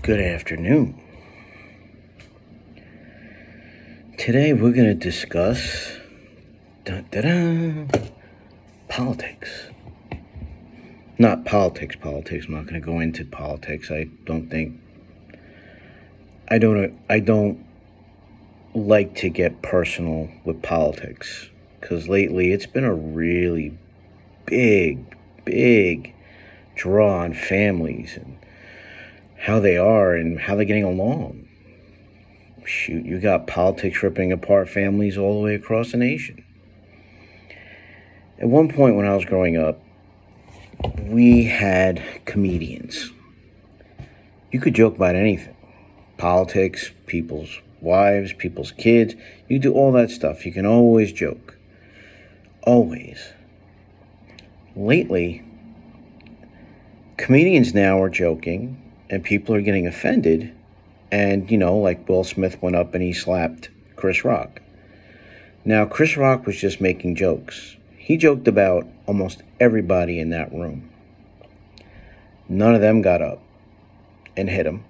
Good afternoon. Today we're going to discuss politics. Not politics. I'm not going to go into politics. I don't like to get personal with politics because lately it's been a really big draw on families and how they are and how they're getting along. Shoot, you got politics ripping apart families all the way across the nation. At one point when I was growing up, we had comedians. You could joke about anything. Politics, people's wives, people's kids. You do all that stuff. You can always joke. Always. Lately, comedians now are joking and people are getting offended. And, like Will Smith went up and he slapped Chris Rock. Now, Chris Rock was just making jokes. He joked about almost everybody in that room. None of them got up and hit him.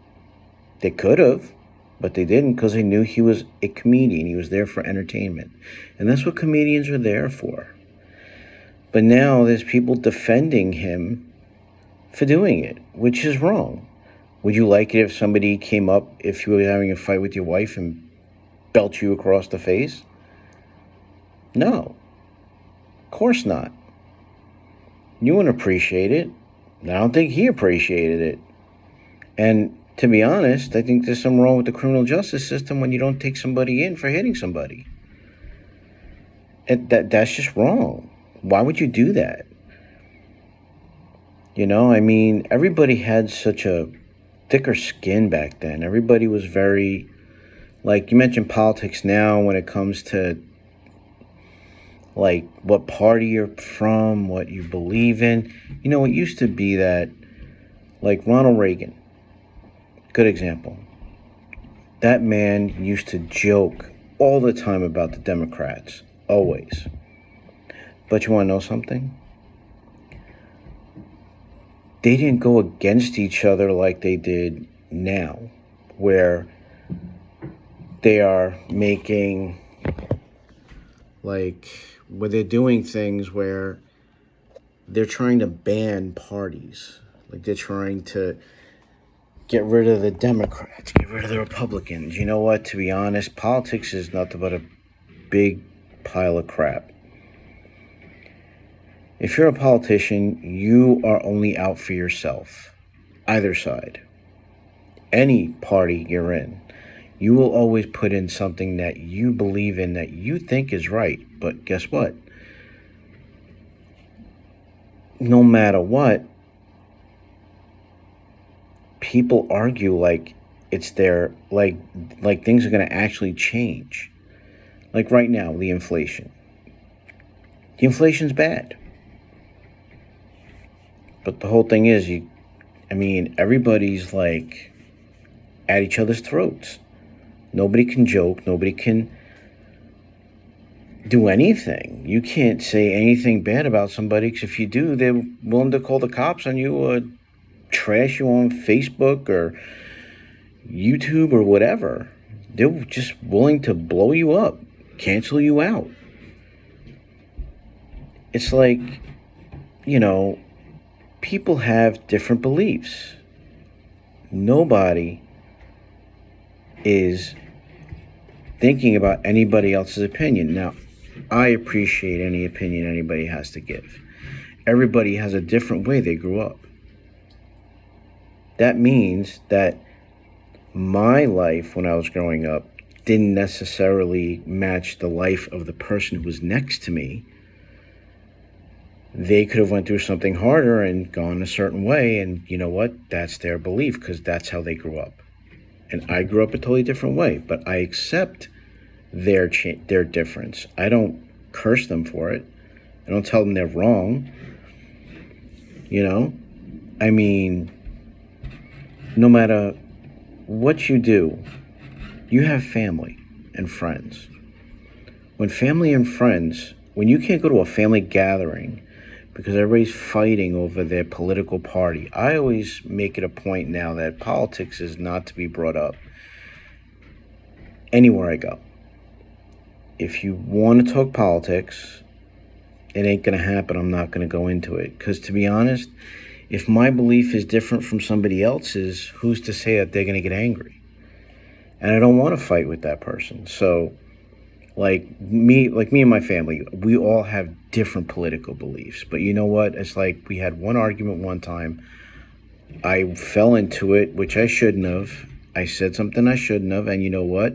They could have, but they didn't because they knew he was a comedian. He was there for entertainment. And that's what comedians are there for. But now there's people defending him for doing it, which is wrong. Would you like it if somebody came up, if you were having a fight with your wife and belt you across the face? No. Of course not. You wouldn't appreciate it. I don't think he appreciated it. And to be honest, I think there's something wrong with the criminal justice system when you don't take somebody in for hitting somebody. That's just wrong. Why would you do that? Everybody had such a thicker skin back then. Everybody was very, like you mentioned politics now when it comes to like what party you're from, what you believe in. It used to be that, like Ronald Reagan, good example. That man used to joke all the time about the Democrats, always. But you want to know something? They didn't go against each other like they did now, where they are making, where they're doing things where they're trying to ban parties. Like they're trying to get rid of the Democrats, get rid of the Republicans. You know what? To be honest, politics is nothing but a big pile of crap. If you're a politician, you are only out for yourself, either side. Any party you're in, you will always put in something that you believe in, that you think is right. But guess what? No matter what, people argue like it's their, like things are going to actually change. Like right now, the inflation. The inflation's bad. But the whole thing is, everybody's like at each other's throats. Nobody can joke. Nobody can do anything. You can't say anything bad about somebody because if you do, they're willing to call the cops on you or trash you on Facebook or YouTube or whatever. They're just willing to blow you up, cancel you out. It's like, people have different beliefs. Nobody is thinking about anybody else's opinion. Now, I appreciate any opinion anybody has to give. Everybody has a different way they grew up. That means that my life when I was growing up didn't necessarily match the life of the person who was next to me. They could have went through something harder and gone a certain way, and you know what? That's their belief because that's how they grew up. And I grew up a totally different way, but I accept their difference. I don't curse them for it. I don't tell them they're wrong. No matter what you do, you have family and friends. When you can't go to a family gathering because everybody's fighting over their political party. I always make it a point now that politics is not to be brought up anywhere I go. If you want to talk politics, it ain't going to happen. I'm not going to go into it. Because to be honest, if my belief is different from somebody else's, who's to say that they're going to get angry? And I don't want to fight with that person. So, like me and my family, we all have different political beliefs. But you know what? It's like we had one argument one time. I fell into it, which I shouldn't have. I said something I shouldn't have. And you know what?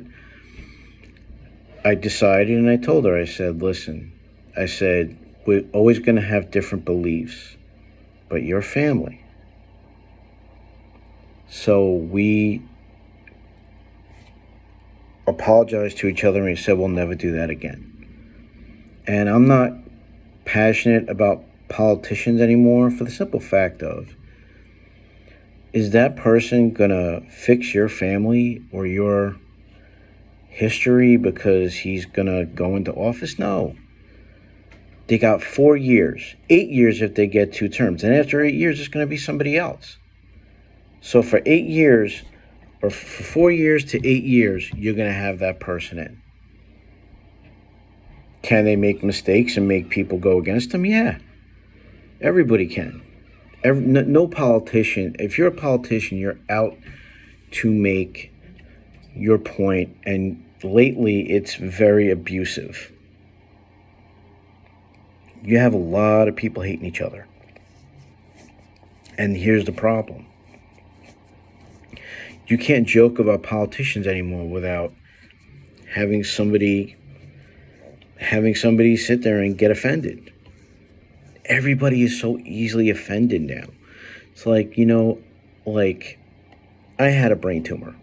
I decided and I told her, I said, listen, I said, we're always going to have different beliefs, but you're family. So we apologized to each other and we said, we'll never do that again. And I'm not passionate about politicians anymore for the simple fact of, is that person going to fix your family or your history because he's going to go into office? No. They got 4 years, 8 years if they get 2 terms. And after 8 years, it's going to be somebody else. So for 8 years, or for 4 years to 8 years, you're going to have that person in. Can they make mistakes and make people go against them? Yeah. Everybody can. No politician, if you're a politician, you're out to make your point, and lately it's very abusive. You have a lot of people hating each other. And here's the problem. You can't joke about politicians anymore without having somebody sit there and get offended. Everybody is so easily offended now. It's like, like I had a brain tumor.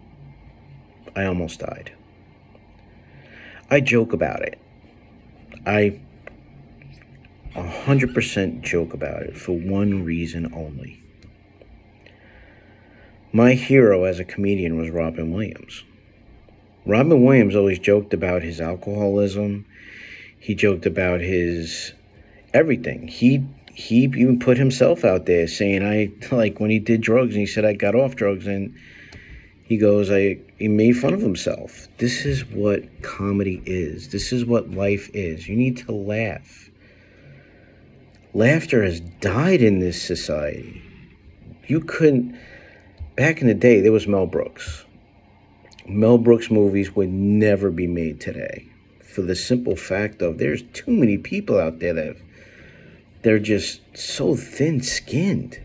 I almost died. I joke about it. I 100% joke about it for one reason only. My hero as a comedian was Robin Williams. Robin Williams always joked about his alcoholism. He joked about his everything. He even put himself out there saying, when he did drugs and he said, I got off drugs, and he goes, he made fun of himself. This is what comedy is. This is what life is. You need to laugh. Laughter has died in this society. Back in the day, there was Mel Brooks. Mel Brooks movies would never be made today for the simple fact of there's too many people out there that they're just so thin-skinned.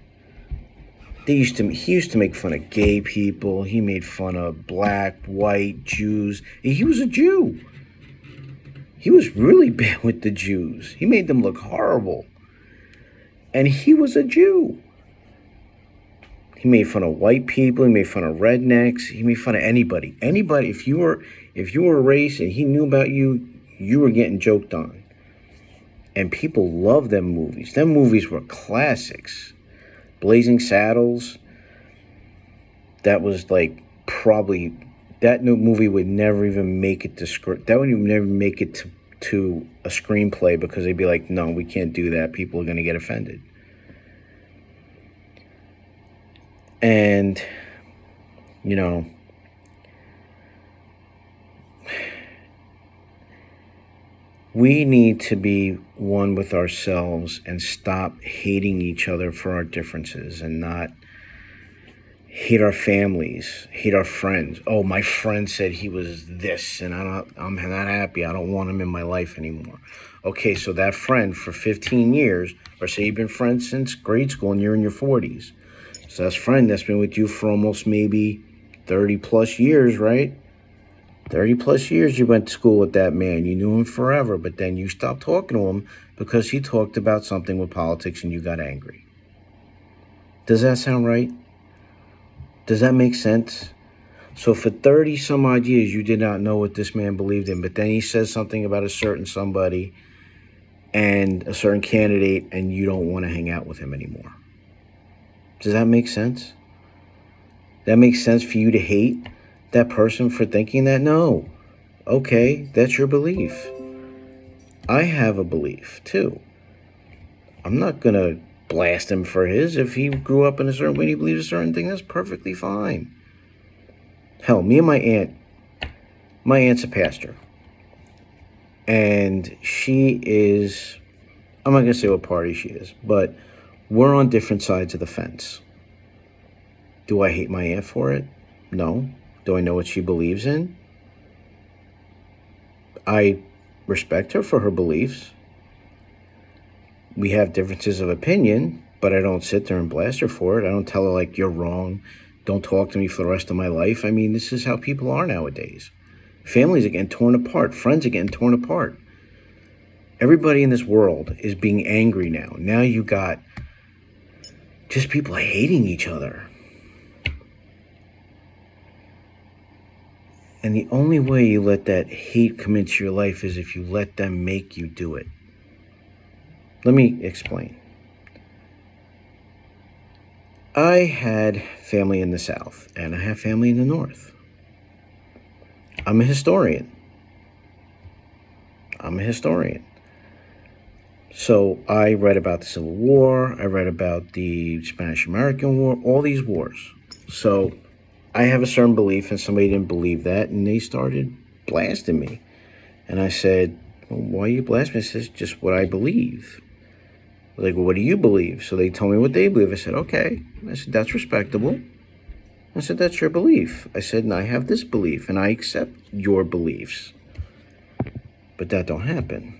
He used to make fun of gay people. He made fun of black, white, Jews. He was a Jew. He was really bad with the Jews. He made them look horrible. And he was a Jew. He made fun of white people. He made fun of rednecks. He made fun of anybody. Anybody, if you were a race and he knew about you, you were getting joked on. And people loved them movies. Them movies were classics. Blazing Saddles. That was like probably, that new movie would never even make it to script. That would even never make it to a screenplay because they'd be like, no, we can't do that. People are going to get offended. And, we need to be one with ourselves and stop hating each other for our differences and not hate our families, hate our friends. Oh, my friend said he was this and I'm not happy. I don't want him in my life anymore. Okay, so that friend for 15 years, or say you've been friends since grade school and you're in your 40s. So that's a friend that's been with you for almost maybe 30 plus years, right? 30 plus years you went to school with that man. You knew him forever, but then you stopped talking to him because he talked about something with politics and you got angry. Does that sound right? Does that make sense? So for 30 some odd years, you did not know what this man believed in, but then he says something about a certain somebody and a certain candidate, and you don't want to hang out with him anymore. Does that make sense? That makes sense for you to hate that person for thinking that? No. Okay, that's your belief. I have a belief too. I'm not going to blast him for his. If he grew up in a certain way and he believes a certain thing, that's perfectly fine. Hell, me and my aunt's a pastor. And she is, I'm not going to say what party she is, but we're on different sides of the fence. Do I hate my aunt for it? No. Do I know what she believes in? I respect her for her beliefs. We have differences of opinion, but I don't sit there and blast her for it. I don't tell her, like, you're wrong. Don't talk to me for the rest of my life. I mean, this is how people are nowadays. Families are getting torn apart. Friends are getting torn apart. Everybody in this world is being angry now. Now you got just people hating each other. And the only way you let that hate come into your life is if you let them make you do it. Let me explain. I had family in the South, and I have family in the North. I'm a historian. So I read about the Civil War, I read about the Spanish-American War, all these wars. So I have a certain belief, and somebody didn't believe that, and they started blasting me. And I said, well, why are you blasting me? I said, it's just what I believe. Like, well, what do you believe? So they told me what they believe. I said, okay. I said, that's respectable. I said, that's your belief. I said, and I have this belief, and I accept your beliefs. But that don't happen.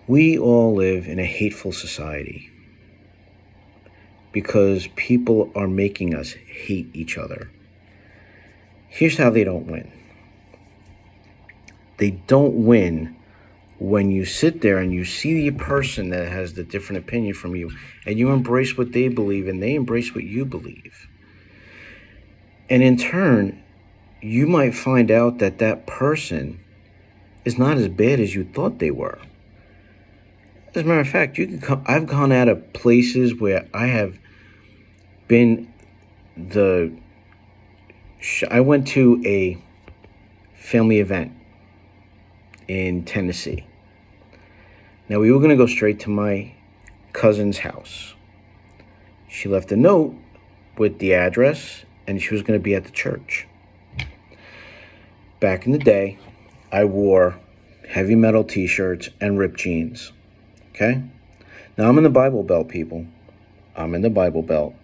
We all live in a hateful society because people are making us hate each other. Here's how they don't win. They don't win when you sit there and you see the person that has the different opinion from you and you embrace what they believe and they embrace what you believe. And in turn, you might find out that that person is not as bad as you thought they were. As a matter of fact, I've gone out of places where I have been I went to a family event in Tennessee. Now, we were going to go straight to my cousin's house. She left a note with the address, and she was going to be at the church. Back in the day, I wore heavy metal t-shirts and ripped jeans. Okay? Now, I'm in the Bible Belt, people. I'm in the Bible Belt,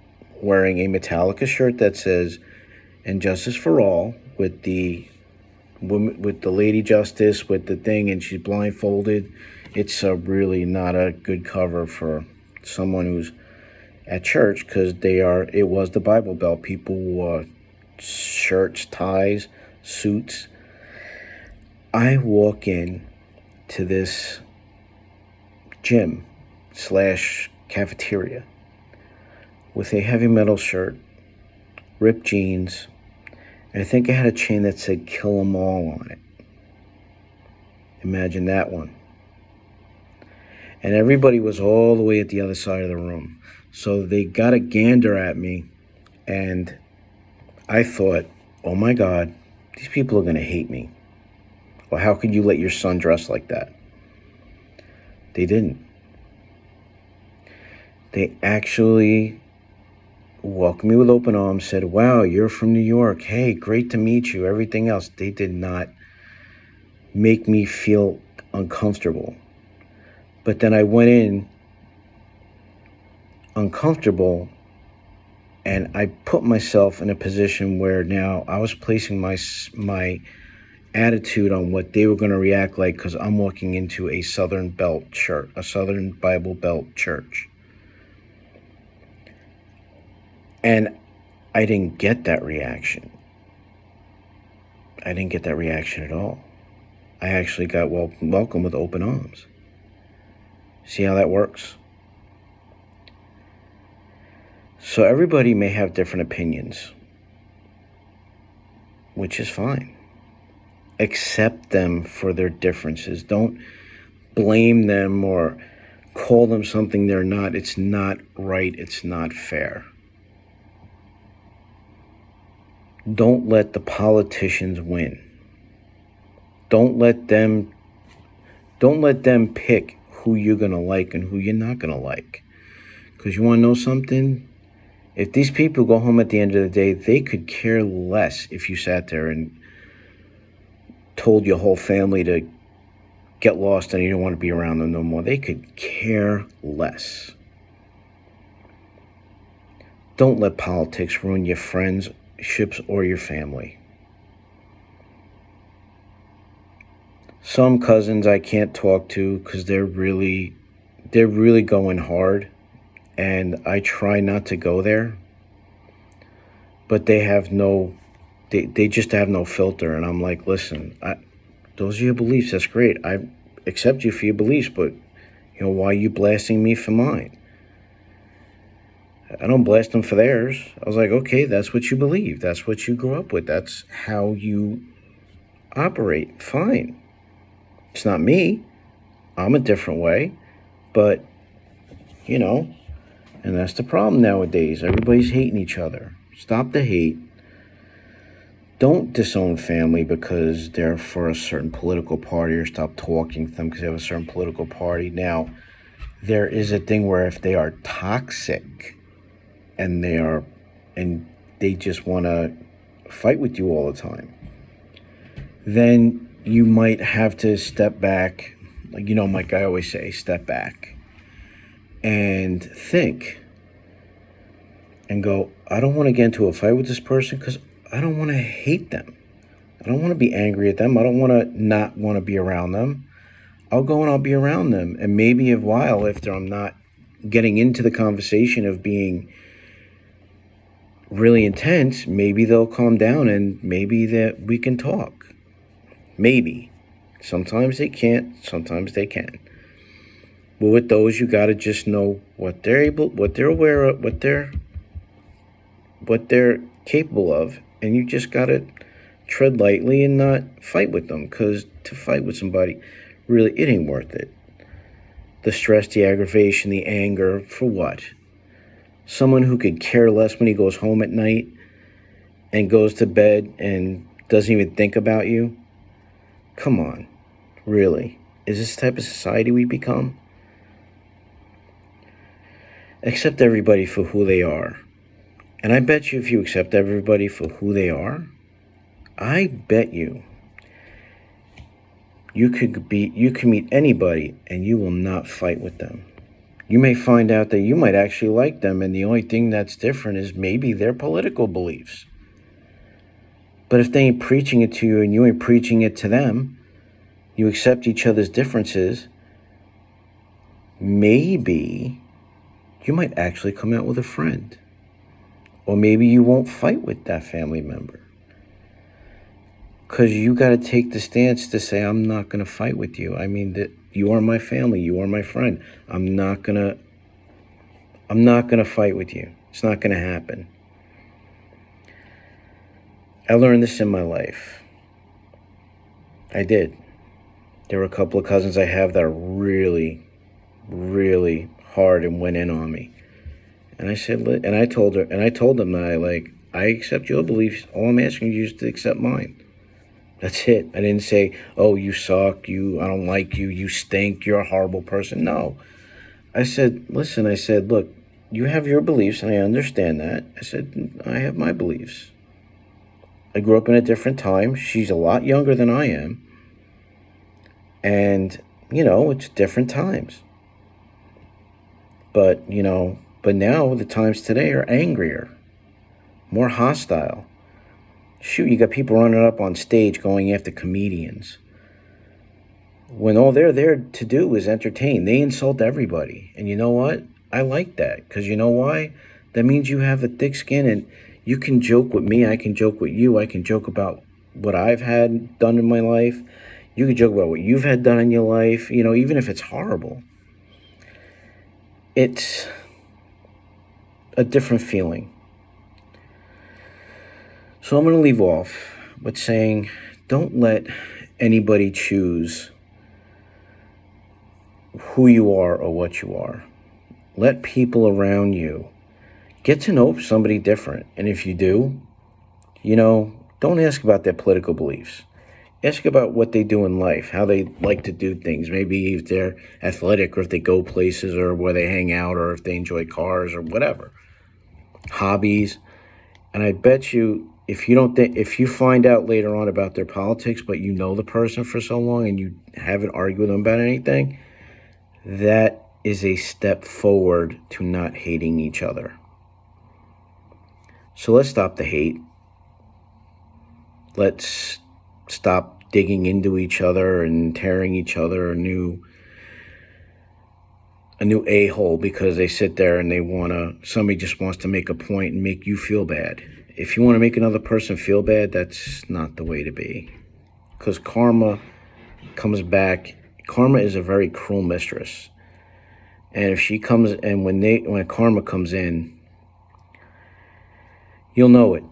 wearing a Metallica shirt that says, "And Justice for All," with the Lady Justice, with the thing, and she's blindfolded. It's really not a good cover for someone who's at church, because it was the Bible Belt. People wore shirts, ties, suits. I walk in to this gym / cafeteria with a heavy metal shirt, ripped jeans, and I think I had a chain that said "Kill 'Em All" on it. Imagine that one. And everybody was all the way at the other side of the room. So they got a gander at me, and I thought, oh my God, these people are going to hate me. Well, how could you let your son dress like that? They didn't. They actually welcomed me with open arms, said, wow, you're from New York. Hey, great to meet you. Everything else. They did not make me feel uncomfortable. But then I went in uncomfortable, and I put myself in a position where now I was placing my attitude on what they were going to react like, because I'm walking into a Southern Bible Belt church. And I didn't get that reaction. I didn't get that reaction at all. I actually got welcomed with open arms. See how that works? So everybody may have different opinions, which is fine. Accept them for their differences. Don't blame them or call them something they're not. It's not right. It's not fair. Don't let the politicians win. Don't let them Don't let them pick who you're going to like and who you're not going to like. Because you want to know something? If these people go home at the end of the day, they could care less if you sat there and told your whole family to get lost and you don't want to be around them no more. They could care less. Don't let politics ruin your friendships or your family. Some cousins I can't talk to because they're really going hard, and I try not to go there. But they just have no filter, and I'm like, listen, those are your beliefs. That's great. I accept you for your beliefs, but why are you blasting me for mine? I don't blast them for theirs. I was like, okay, that's what you believe. That's what you grew up with. That's how you operate. Fine. It's not me. I'm a different way. But, and that's the problem nowadays. Everybody's hating each other. Stop the hate. Don't disown family because they're for a certain political party, or stop talking to them because they have a certain political party. Now, there is a thing where if they are toxic and they just want to fight with you all the time, then you might have to step back. Like, Mike, I always say, step back and think and go, I don't want to get into a fight with this person because I don't want to hate them. I don't want to be angry at them. I don't want to not want to be around them. I'll go and I'll be around them. And maybe a while after I'm not getting into the conversation of being really intense, maybe they'll calm down and maybe that we can talk. Maybe. Sometimes they can't, sometimes they can. But with those, you got to just know what they're aware of, what they're capable of, and you just got to tread lightly and not fight with them, because to fight with somebody, really, it ain't worth it. The stress, the aggravation, the anger, for what? Someone who could care less when he goes home at night and goes to bed and doesn't even think about you? Come on, really? Is this the type of society we become? Accept everybody for who they are. And I bet you if you accept everybody for who they are, I bet you can meet anybody and you will not fight with them. You may find out that you might actually like them, and the only thing that's different is maybe their political beliefs. But if they ain't preaching it to you and you ain't preaching it to them, you accept each other's differences, maybe you might actually come out with a friend. Or maybe you won't fight with that family member. Because you got to take the stance to say, I'm not going to fight with you. I mean, that you are my family. You are my friend. I'm not going to fight with you. It's not going to happen. I learned this in my life. I did. There were a couple of cousins I have that are really, really hard and went in on me. And I said, and I told them that I accept your beliefs. All I'm asking you is to accept mine. That's it. I didn't say, oh, you suck, I don't like you, you stink, you're a horrible person. No. I said, listen, look, you have your beliefs, and I understand that. I said, I have my beliefs. I grew up in a different time. She's a lot younger than I am. And, it's different times. But now the times today are angrier, more hostile. Shoot, you got people running up on stage going after comedians, when all they're there to do is entertain. They insult everybody. And you know what? I like that, because you know why? That means you have a thick skin, and you can joke with me. I can joke with you. I can joke about what I've had done in my life. You can joke about what you've had done in your life, even if it's horrible. It's a different feeling. So I'm going to leave off with saying, don't let anybody choose who you are or what you are. Let people around you get to know somebody different. And if you do, don't ask about their political beliefs. Ask about what they do in life, how they like to do things. Maybe if they're athletic, or if they go places, or where they hang out, or if they enjoy cars, or whatever. Hobbies. And I bet you, if you find out later on about their politics, but you know the person for so long and you haven't argued with them about anything, that is a step forward to not hating each other. So let's stop the hate. Let's stop digging into each other and tearing each other a new a-hole because they sit there and somebody just wants to make a point and make you feel bad. If you want to make another person feel bad, that's not the way to be. Because karma comes back. Karma is a very cruel mistress. And if she comes, and when karma comes in, you'll know it.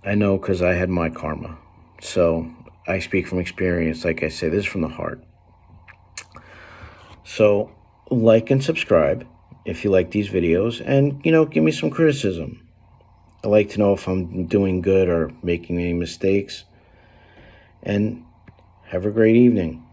I know because I had my karma. So I speak from experience. Like I say, this is from the heart. So like and subscribe if you like these videos, and give me some criticism. I like to know if I'm doing good or making any mistakes. And have a great evening.